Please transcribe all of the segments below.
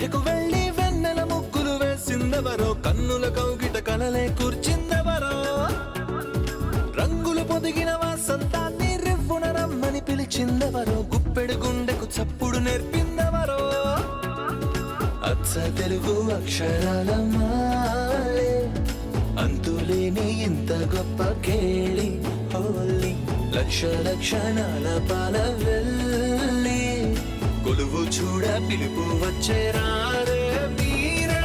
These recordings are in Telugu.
మధ్యకు వెళ్ళి వెన్నెల ముగ్గులు వేసిందెవరో, కన్నుల కౌగిట కలలే కూర్చిందెవరో, రంగులు పొదిగిన వాసంతాన్ని రివ్వున రమ్మని పిలిచిందెవరో, గుప్పెడు గుండెకు చప్పుడు నేర్పిందెవరో, అచ్చ తెలుగు అక్షరాల మాలే, అంతులేని ఇంత గొప్ప కేళి హోలీ, లక్ష లక్షణాల పాల వెళ్ళి, కొలువు చూడ పిలుపు వచ్చేరారే మీరే,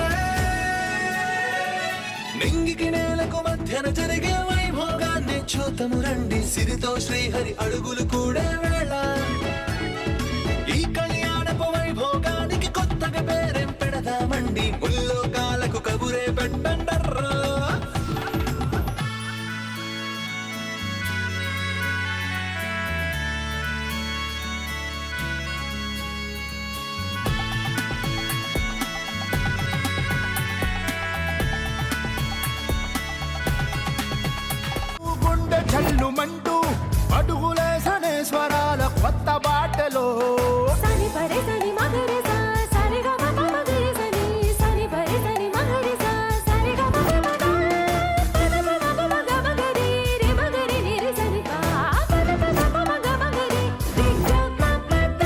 నింగికి నేలకు మధ్యన జరిగే వైభోగాన్ని చూతము రండి, సిరితో శ్రీహరి అడుగులు కూడా వేళ, ఈ కళ్యాణపు వైభోగానికి కొత్తగా పేరేం పెడదామండి, ముల్లోకాలకు కబురే పెట్టండర్రా. చల్లుమంటూ అడుగులేసనే స్వరాల కొత్త బాటలో సని పరే సని మగరి సా సరి గ మ మగరి సని సని పరే సని మగరి సా సరి గ మ పద పద మగ మగరి రే మగరి ని రి సని పా పద పద మగ మగరి రి గ మ పద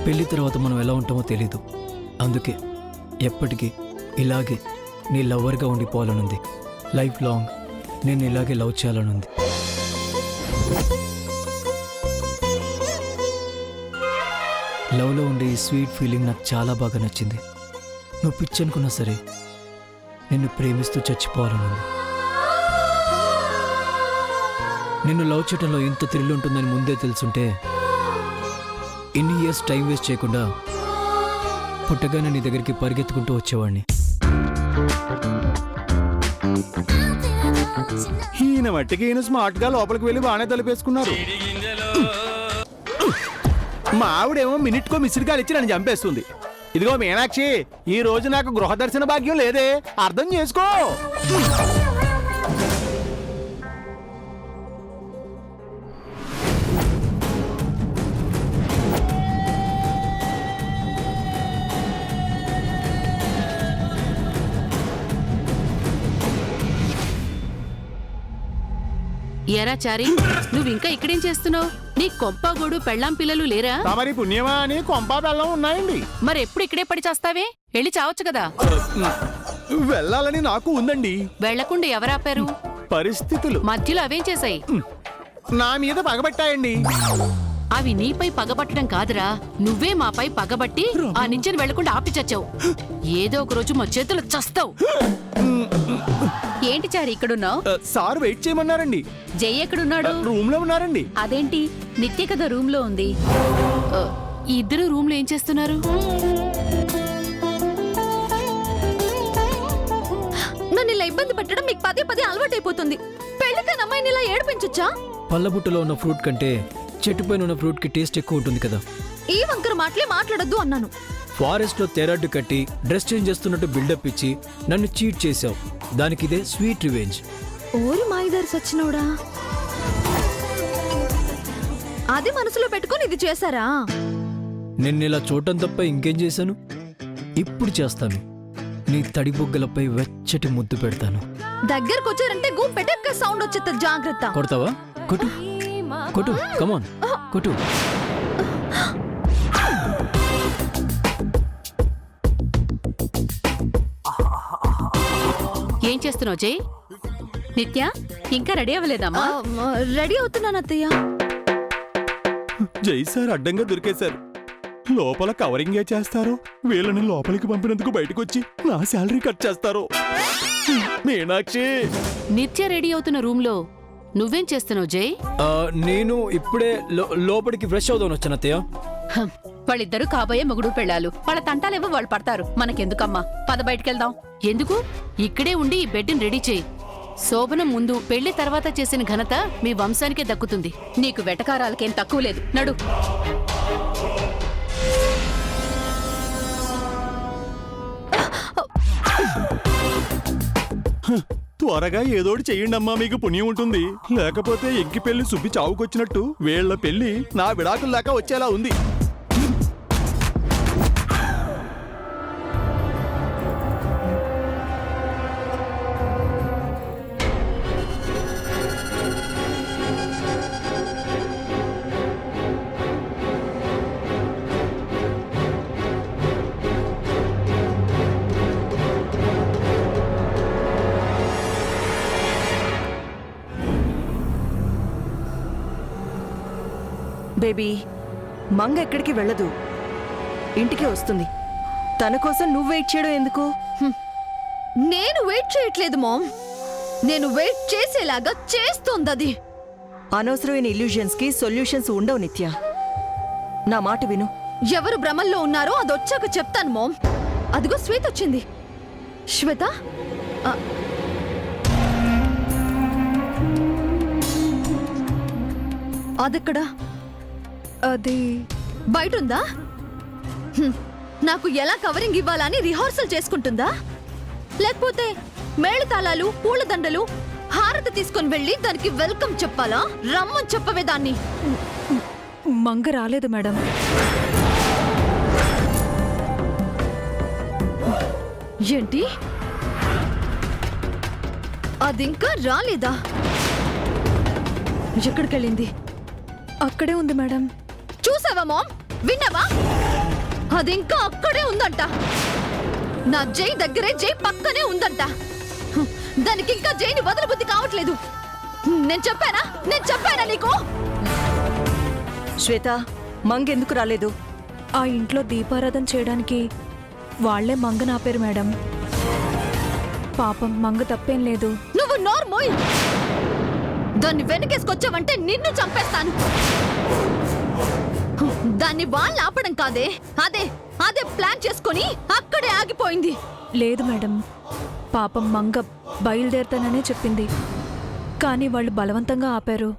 పెళ్లి తర్వాత మనం ఎలా ఉంటామో తెలీదు. అందుకే ఎప్పటికీ ఇలాగే నీ లవర్గా ఉండిపోవాలనుంది. లైఫ్ లాంగ్ నేను ఇలాగే లవ్ చేయాలనుంది. లవ్లో ఉండే ఈ స్వీట్ ఫీలింగ్ నాకు చాలా బాగా నచ్చింది. నువ్వు పిచ్చి అనుకున్నా సరే నిన్ను ప్రేమిస్తూ చచ్చిపోవాలనుంది. నిన్ను లవ్ చేయడంలో ఇంత థ్రిల్ ఉంటుందని ముందే తెలుసుంటే ఇన్ని ఇయర్స్ టైం వేస్ట్ చేయకుండా పుట్టగానే నీ దగ్గరికి పరిగెత్తుకుంటూ వచ్చేవాడిని. ఈయన మట్టికి ఈయన స్మార్ట్ గా లోపలికి వెళ్ళి బాగానే తలిపేసుకున్నారు. మా ఆవిడేమో మినిట్కో మిస్డ్ కాల్ ఇచ్చి నన్ను చంపేస్తుంది. ఇదిగో మీనాక్షి, ఈ రోజు నాకు గృహ దర్శన భాగ్యం లేదే, అర్థం చేసుకో. ఎరా చారి, నువ్వింకా ఇక్కడేం చేస్తున్నావు? నీ కొంపగోడు పెళ్ళాం పిల్లలు లేరా? తమరి పుణ్యమా అని కొంపా బెల్లం ఉన్నాయండి. మరెప్పుడు ఇక్కడే పడి చేస్తావే? వెళ్ళి చావచ్చు కదా. వెళ్ళాలని నాకు ఉందండి. వెళ్లకుండా ఎవరాపారు? పరిస్థితులు మధ్యలో అవేం చేశాయి? నా మీద పగబట్టాయండి. అవి నీపై పగబట్టడం కాదురా, నువ్వే మాపై పగబట్టి ఆ నించెని వెళ్లకుండా ఆపి చచ్చావు. ఏదో ఒక రోజు మా చేతులు చస్తావు. ఏంటి చారి ఇక్కడున్నావు? Sir wait చేయమన్నారండి. జై ఎక్కడున్నాడు? రూమ్ లో ఉన్నారండి. అదేంటి, నిత్య కదా రూమ్ లో ఉంది. ఇద్దరు రూమ్ లో ఏం చేస్తున్నారు? నన్ను ఇలా ఇబ్బంది పెట్టడం మీకు పదే పదే అలవాటైపోతుంది. పెళ్లికైన అమ్మాయిని ఇలా ఏడిపించొచ్చా? పళ్ళబుట్టలో ఉన్న ఫ్రూట్ కంటే చెట్టుపైన ఉన్న ఫ్రూట్ కి టేస్ట్ ఎక్కువ ఉంటుంది కదా. ఈ వంకర మాటలే మాట్లాడొద్దు అన్నాను. ఫారెస్ట్ లో తెరడ్డు కట్టి డ్రెస్ చేంజ్ చేస్తున్నట్టు బిల్డప్ ఇచ్చి నన్ను చీట్ చేశావు. దానికి ఇదే స్వీట్ రివెంజ్. ఓరి మాయిదారి సచ్చినోడా, అది మనసులో పెట్టుకొని ఇది చేశారా? నిన్నిలా చూడటం తప్ప ఇంకేం చేశాను? ఇప్పుడు చేస్తాను. నీ తడి బుగ్గలపై వెచ్చటి ముద్దు పెడతాను. దగ్గరకు వచ్చారంటే గూం పెట్టే సౌండ్ వచ్చేది, జాగ్రత్త. కొడతావా? కొట్టు కొట్టు, కమాన్ కొట్టు. ఏం చేస్తున్నావు జై? నిత్య ఇంకా రెడీ అవ్వలేదమ్మా? రెడీ అవుతున్నాను అత్తయ్య. జై సార్ అడ్డంగా దొరికేశారు. లోపల కవరింగే చేస్తారో, వీళ్ళని లోపలికి పంపినందుకు బయటకు వచ్చి నా శాలరీ కట్ చేస్తారో. మీనాక్షి, నిత్య రెడీ అవుతున్న రూమ్ లో నువ్వేం చేస్తున్నావు జై? నేను ఇప్పుడే లోపలికి ఫ్రెష్ అవుదాను వచ్చాను అత్తయ్య. వాళ్ళిద్దరూ కాబోయే మొగుడు పెళ్ళాలు. వాళ్ళ తంటాలేవో వాళ్ళు పడతారు, మనకెందుకమ్మా? పద బయటికెళ్దాం. ఎందుకు? ఇక్కడే ఉండి ఈ బెడ్ని రెడీ చేయి. శోభనం ముందు పెళ్లి తర్వాత చేసిన ఘనత మీ వంశానికే దక్కుతుంది. నీకు వెటకారాలకేం తక్కువ లేదు. నడు. త్వరగా ఏదోటి చెయ్యండి అమ్మా, మీకు పుణ్యం ఉంటుంది. లేకపోతే ఎంకి పెళ్లి సుబ్బి చావుకొచ్చినట్టు వీళ్ళ పెళ్లి నా విడాకులు దాకా వచ్చేలా ఉంది. బేబీ, మంగ ఎక్కడికి వెళ్ళదు, ఇంటికి వస్తుంది. తన కోసం నువ్వు వెయిట్ చేయడం ఎందుకు? నేను వెయిట్ చేయట్లేదు మామ్, నేను వెయిట్ చేసేలాగా చేస్తోంది అది. అనవసరమైన ఇల్యూజన్స్ కి సొల్యూషన్స్ ఉండవు నిత్య. నా మాట విను. ఎవరు భ్రమల్లో ఉన్నారో అది వచ్చాక చెప్తాను మామ్. అదిగో శ్వేత వచ్చింది. శ్వేత, అదెక్కడా? అది బయటుందా? నాకు ఎలా కవరింగ్ ఇవ్వాలని రిహార్సల్ చేసుకుంటుందా? లేకపోతే మేళతాళాలు, పూలదండలు, హారతి తీసుకొని వెళ్ళి దానికి వెల్కమ్ చెప్పాలా? రమ్మని చెప్పవే దాన్ని. మంగ రాలేదు మేడం. ఏంటి? అదింకా రాలేదా? ఎక్కడికెళ్ళింది? అక్కడే ఉంది మేడం. చూసావా మామ్? విన్నావా? అదింకా అక్కడే ఉందంట. నా జై దగ్గరే జై పక్కనే ఉందంట. దానికి ఇంకా జైని వదలబుద్ధి కావట్లేదు. నేను చెప్పానా నీకు? శ్వేత, మంగ ఎందుకు రాలేదు? ఆ ఇంట్లో దీపారాధన చేయడానికి వాళ్లే మంగ నాపారు మేడం. పాపం మంగ తప్పేం లేదు. నువ్వు నోర్మోయ్. దాన్ని వెనకేసుకొచ్చావంటే నిన్ను చంపేస్తాను. దాన్ని వాళ్ళు ఆపడం కాదే, అదే ప్లాన్ చేసుకొని అక్కడే ఆగిపోయింది. లేదు మేడం, పాపం మంగ బయలుదేరుతాననే చెప్పింది, కానీ వాళ్ళు బలవంతంగా ఆపారు.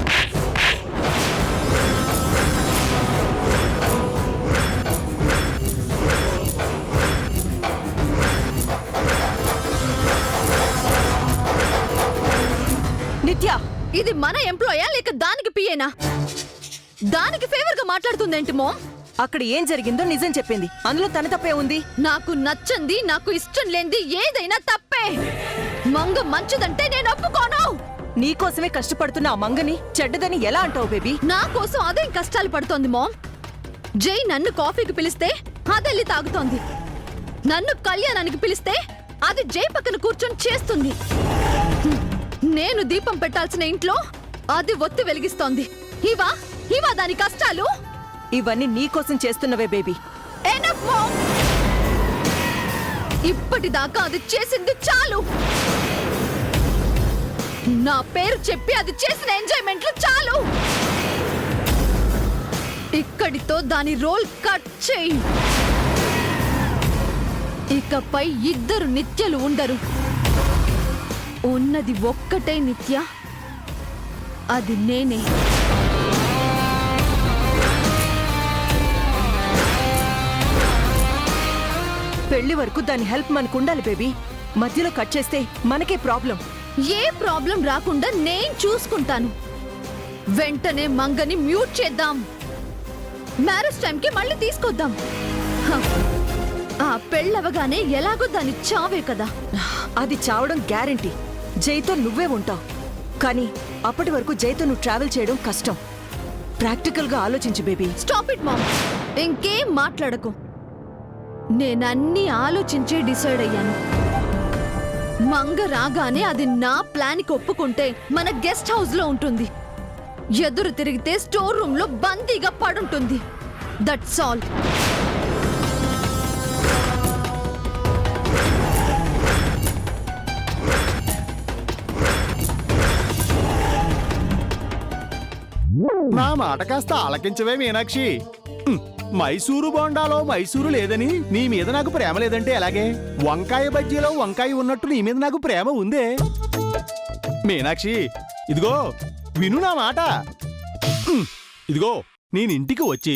నిత్య, ఇది మన ఎంప్లాయా లేక దానికి పియేనా? దానికి ఫేవర్ గా మాట్లాడుతుందేంటి మోమ్? అక్కడ ఏం జరిగిందో నిజం చెప్పింది. అందులో తన తప్పే ఉంది. నాకు నచ్చంది, నాకు ఇష్టం లేనిది ఏదైనా తప్పే. మంగ మంచిదంటే నేను ఒప్పుకోను. నీకోసమే కష్టపడుతున్న ఆ మంగని చెడ్డదని ఎలా అంటావు బేబీ? నా కోసం అదేం కష్టాలు పడుతోంది మోమ్. జై నన్ను కాఫీకి పిలిస్తే అదెళ్ళి తాగుతోంది. నన్ను కళ్యాణానికి పిలిస్తే అది జై పక్కన కూర్చొని చేస్తుంది. నేను దీపం పెట్టాల్సిన ఇంట్లో అది ఒత్తి వెలిగిస్తోంది. ఇవా దాని కష్టాలు? ఇవన్నీ నీకోసం చేస్తున్నవే బేబీ. Enough, Mom! ఇప్పటిదాకా అది చేసింది చాలు. నా పేరు చెప్పి అది చేసిన ఎంజాయ్మెంట్లు చాలు. ఇక్కడితో దాని రోల్ కట్ చేయి. ఇకపై ఇద్దరు నిత్యలు ఉండరు. ఉన్నది ఒక్కటే నిత్య, అది నేనే. పెళ్లి వరకు దాని హెల్ప్ మనకు ఉండాలి బేబీ. మధ్యలో కట్ చేస్తే మనకే ప్రాబ్లం. ఏ ప్రాబ్లం రాకుండా నేను చూసుకుంటాను. వెంటనే మంగని మ్యూట్ చేద్దాం. మ్యారేజ్ టైంకి మళ్ళీ తీసుకొద్దాం. హ, ఆ పెళ్ళవగానే ఎలాగో దాని చావే కదా. అది చావడం గ్యారెంటీ. జైతో నువ్వే ఉంటావు, కానీ అప్పటి వరకు జైతో నువ్వు ట్రావెల్ చేయడం కష్టం. ప్రాక్టికల్ గా ఆలోచించు బేబీ. Stop it ma'am. ఇంకేం మాట్లాడకు. నేనన్నీ ఆలోచించే డిసైడ్ అయ్యాను. మంగ రాగానే అది నా ప్లాన్కి ఒప్పుకుంటే మన గెస్ట్ హౌస్ లో ఉంటుంది. ఎదురు తిరిగితే స్టోర్ రూమ్ లో బందీగా పడుంటుంది. That's all. నా మాట కాస్త ఆలకించవే మీనాక్షి. మైసూరు బోండాలో మైసూరు లేదని నీ మీద నాకు ప్రేమ లేదంటే ఎలాగే? వంకాయ బజ్జీలో వంకాయ ఉన్నట్టు నీ మీద నాకు ప్రేమ ఉందే. మీనాక్షి, ఇదిగో విను నా మాట. ఇదిగో నేను ఇంటికి వచ్చి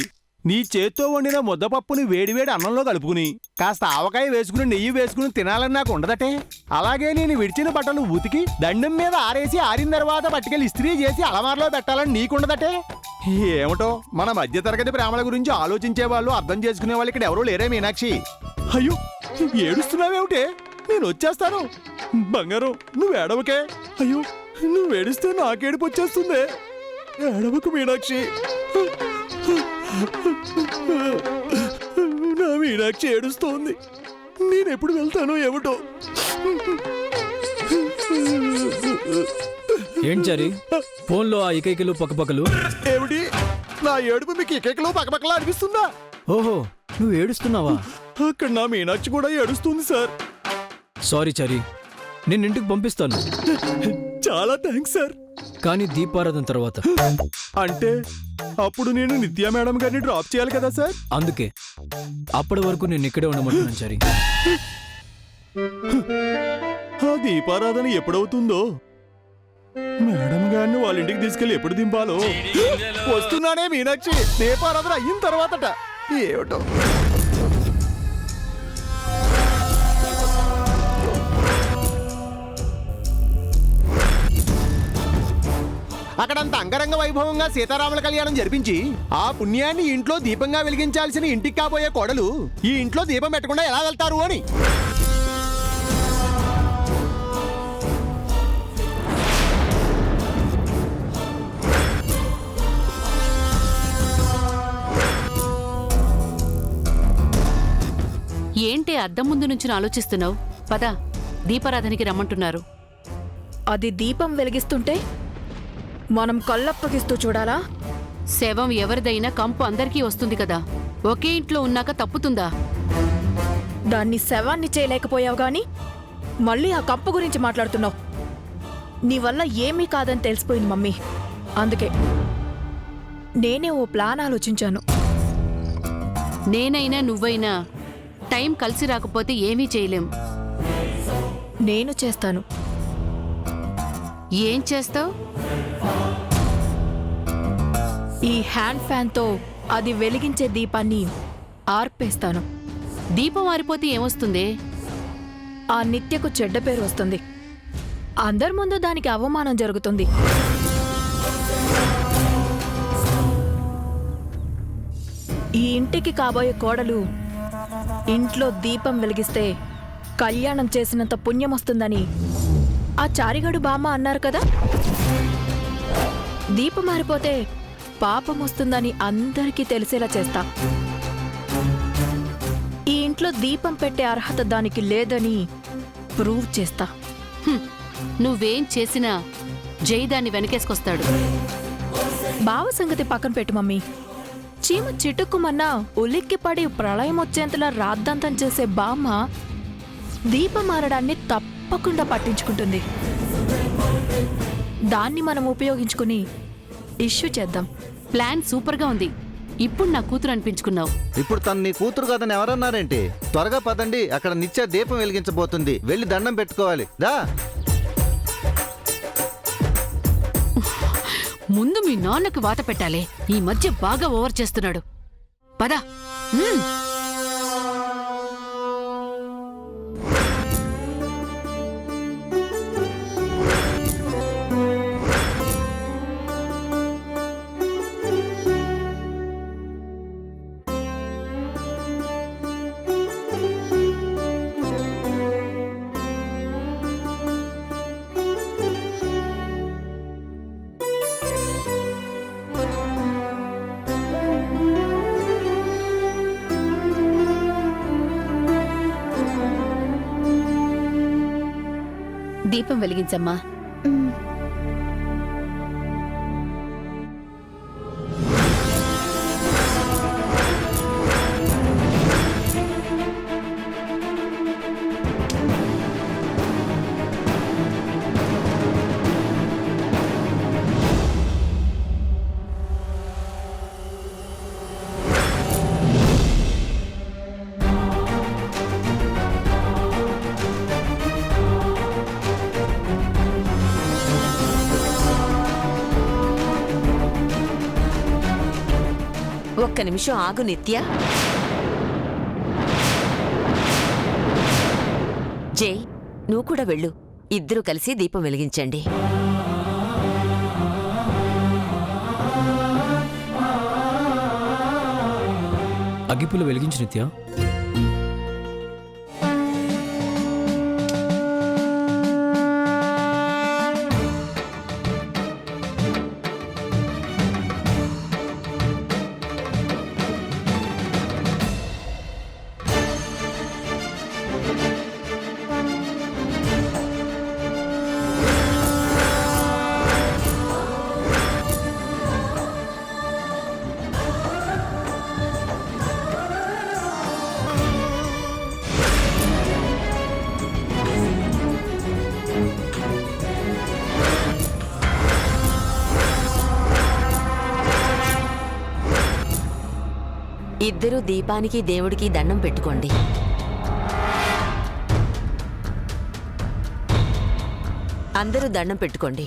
నీ చేత్తో వండిన ముద్దపప్పుని వేడివేడి అన్నంలో కలుపుకుని కాస్త ఆవకాయ వేసుకుని నెయ్యి వేసుకుని తినాలని నాకు ఉండదటే. అలాగే నేను విడిచిన బట్టలు ఉతికి దండం మీద ఆరేసి ఆరిన తర్వాత పట్టుకెళ్ళి ఇస్త్రీ చేసి అలమారలో పెట్టాలని నీకుండదటే. ఏమిటో మన మధ్యతరగతి ప్రేమల గురించి ఆలోచించే వాళ్ళు, అర్థం చేసుకునే వాళ్ళు ఇక్కడ ఎవరూ లేరే మీనాక్షి. అయ్యో ఏడుస్తున్నావేమిటే? నేను వచ్చేస్తాను. బంగారం నువ్వు ఏడవకే. అయ్యో నువ్వు ఏడిస్తే నాకేడుపు వచ్చేస్తుంది. ఏడవకు మీనాక్షి. నా మీనాక్షి ఏడుస్తోంది. నేనెప్పుడు వెళ్తానో ఏమిటో. ఏంటి చారి ఫోన్లో ఆ ఇకైకలు పక్కపక్కలు? ఏమిటి నా ఏడుపు మీకు ఇకలో పక్కపక్కలా అనిపిస్తుందా? ఓహో నువ్వు ఏడుస్తున్నావా? అక్కడ నా మీనాక్షి కూడా ఏడుస్తుంది సార్. సారీ చారి, నేను ఇంటికి పంపిస్తాను. చాలా థ్యాంక్స్ సార్. కానీ దీపారాధన తర్వాత. అంటే అప్పుడు నేను నిత్యా మేడం గారిని డ్రాప్ చేయాలి కదా సార్? అందుకే అప్పటి వరకు నేను ఇక్కడే ఉండమంటున్నాను చారి. ఆ దీపారాధన ఎప్పుడవుతుందో, మేడం గారిని వాళ్ళ ఇంటికి తీసుకెళ్లి ఎప్పుడు దింపాలో. వస్తున్నానే మీనాక్షి. దీపారాధన అయిన తర్వాతట. ఏమిటో అక్కడంత అంగరంగ వైభవంగా సీతారాముల కళ్యాణం జరిపించి ఆ పుణ్యాన్ని ఇంట్లో దీపంగా వెలిగించాల్సిన ఇంటికి కాబోయే కోడలు ఈ ఇంట్లో దీపం పెట్టకుండా ఎలా వెళ్తారు అని. ఏంటి అద్దం ముందు నుంచి ఆలోచిస్తున్నావు? పద, దీపారాధనకి రమ్మంటున్నారు. అది దీపం వెలిగిస్తుంటే మనం కళ్ళప్పగిస్తూ చూడాలా? శవం ఎవరిదైనా కంపు అందరికీ వస్తుంది కదా. ఒకే ఇంట్లో ఉన్నాక తప్పుతుందా? దాన్ని శవాన్ని చేయలేకపోయావు గాని మళ్ళీ ఆ కంపు గురించి మాట్లాడుతున్నావు. నీ వల్ల ఏమీ కాదని తెలిసిపోయింది మమ్మీ. అందుకే నేనే ఓ ప్లాన్ ఆలోచించాను. నేనైనా నువ్వైనా టైం కలిసి రాకపోతే ఏమీ చేయలేం. నేను చేస్తాను. ఏం చేస్తావు? ఈ హ్యాండ్ ఫ్యాన్తో అది వెలిగించే దీపాన్ని ఆర్పేస్తాను. దీపం ఆరిపోతే ఏమొస్తుంది? ఆ నిత్యకు చెడ్డ పేరు వస్తుంది. అందరి ముందు దానికి అవమానం జరుగుతుంది. ఈ ఇంటికి కాబోయే కోడలు ఇంట్లో దీపం వెలిగిస్తే కళ్యాణం చేసినంత పుణ్యం వస్తుందని ఆ చారిగడు బామ్మ అన్నారు కదా. దీపం మారిపోతే పాపం వస్తుందని అందరికీ తెలిసేలా చేస్తా. ఈ ఇంట్లో దీపం పెట్టే అర్హత దానికి లేదని ప్రూవ్ చేస్తా. నువ్వేం చేసినా జై దాన్ని వెనకేసుకొస్తాడు. బావ సంగతి పక్కన పెట్టు మమ్మీ. చీమ చిటుక్కుమన్నా ఉలిక్కిపడి ప్రళయం వచ్చేంతలా రాద్దంతం చేసే బామ్మ దీపం మారడాన్ని తప్పకుండా పట్టించుకుంటుంది. దాన్ని మనం ఉపయోగించుకుని ఇష్యూ చేద్దాం. ప్లాన్ సూపర్గా ఉంది. ఇప్పుడు నా కూతురు అనిపించుకున్నావు. ఇప్పుడు తను నీ కూతురు కాదని ఎవరన్నారేంటి? త్వరగా పదండి, అక్కడ నిత్య దీపం వెలిగించబోతుంది. వెళ్ళి దండం పెట్టుకోవాలి. దా. ముందు మీ నాన్నకి వాత పెట్టాలి. ఈ మధ్య బాగా ఓవర్ చేస్తున్నాడు. పద. దీపం వెలిగించమ్మా. ఒక్క నిమిషం ఆగు నిత్య. జై, నువ్వు కూడా వెళ్ళు. ఇద్దరూ కలిసి దీపం వెలిగించండి. అగ్గిపుల్ల వెలిగించు నిత్య. ఇద్దరూ దీపానికి దేవుడికి దండం పెట్టుకోండి. అందరూ దండం పెట్టుకోండి.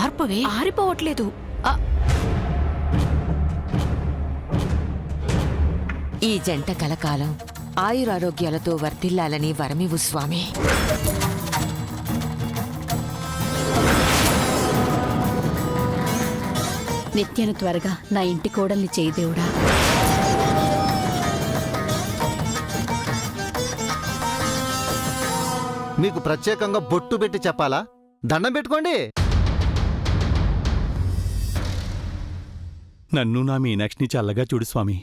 ఆర్పవే. ఆరిపోవట్లేదు. ఈ జంట కలకాలం ఆయురారోగ్యాలతో వర్ధిల్లాలని వరమివు స్వామి. నిత్యను త్వరగా నా ఇంటి కోడల్ని చేయి దేవుడా. మీకు ప్రత్యేకంగా బొట్టు పెట్టి చెప్పాలా? దండం పెట్టుకోండి. నన్ను నా మీనాక్షిని చల్లగా చూడు స్వామి.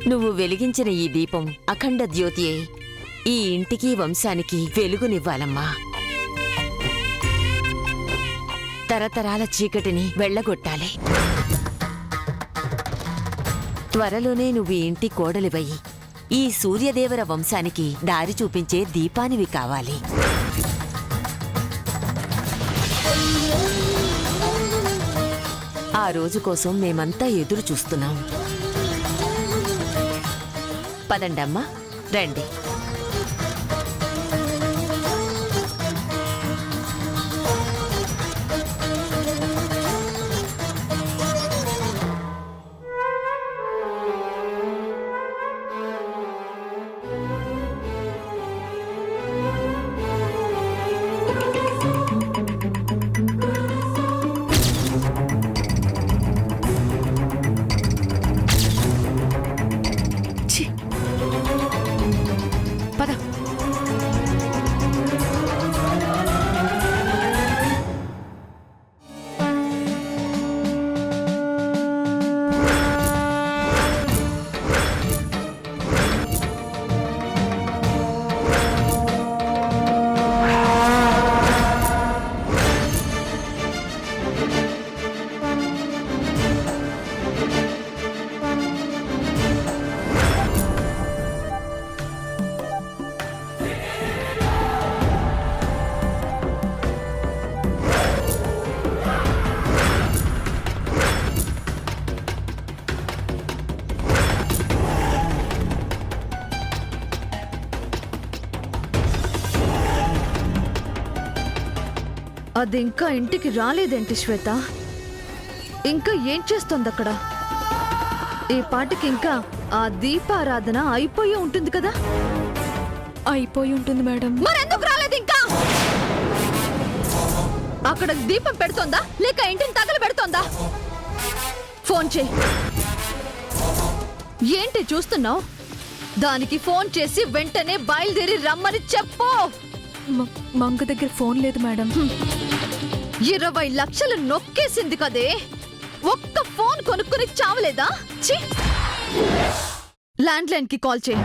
నువ్వు వెలిగించిన ఈ దీపం అఖండ జ్యోతి అయి ఈ ఇంటికి వంశానికి వెలుగునివ్వాలమ్మా. తరతరాల చీకటిని వెళ్ళగొట్టాలి. త్వరలోనే నువ్వు ఈ ఇంటి కోడలివై ఈ సూర్యదేవర వంశానికి దారి చూపించే దీపానివి కావాలి. ఆ రోజు కోసం మేమంతా ఎదురు చూస్తున్నాం. పదండమ్మా, రండి. పద. అది ఇంకా ఇంటికి రాలేదేంటి శ్వేత? ఇంకా ఏం చేస్తోంది అక్కడ? ఈ పాటికి ఇంకా ఆ దీపారాధన అయిపోయి ఉంటుంది కదా? అయిపోయి ఉంటుంది మేడం. మరెందుకు రాలేదు ఇంకా? అక్కడ దీపం పెడుతోందా లేక ఇంటిని తగల పెడుతోందా? ఫోన్ చేయి. ఏంటి చూస్తున్నావు? దానికి ఫోన్ చేసి వెంటనే బయలుదేరి రమ్మని చెప్పు. మంగ దగ్గర ఫోన్ లేదు మేడం. 20 లక్షలు నొక్కేసింది కదే, ఒక్క ఫోన్ కొనుక్కుని చావలేదా? ఛీ! ల్యాండ్ లైన్ కి కాల్ చేయి.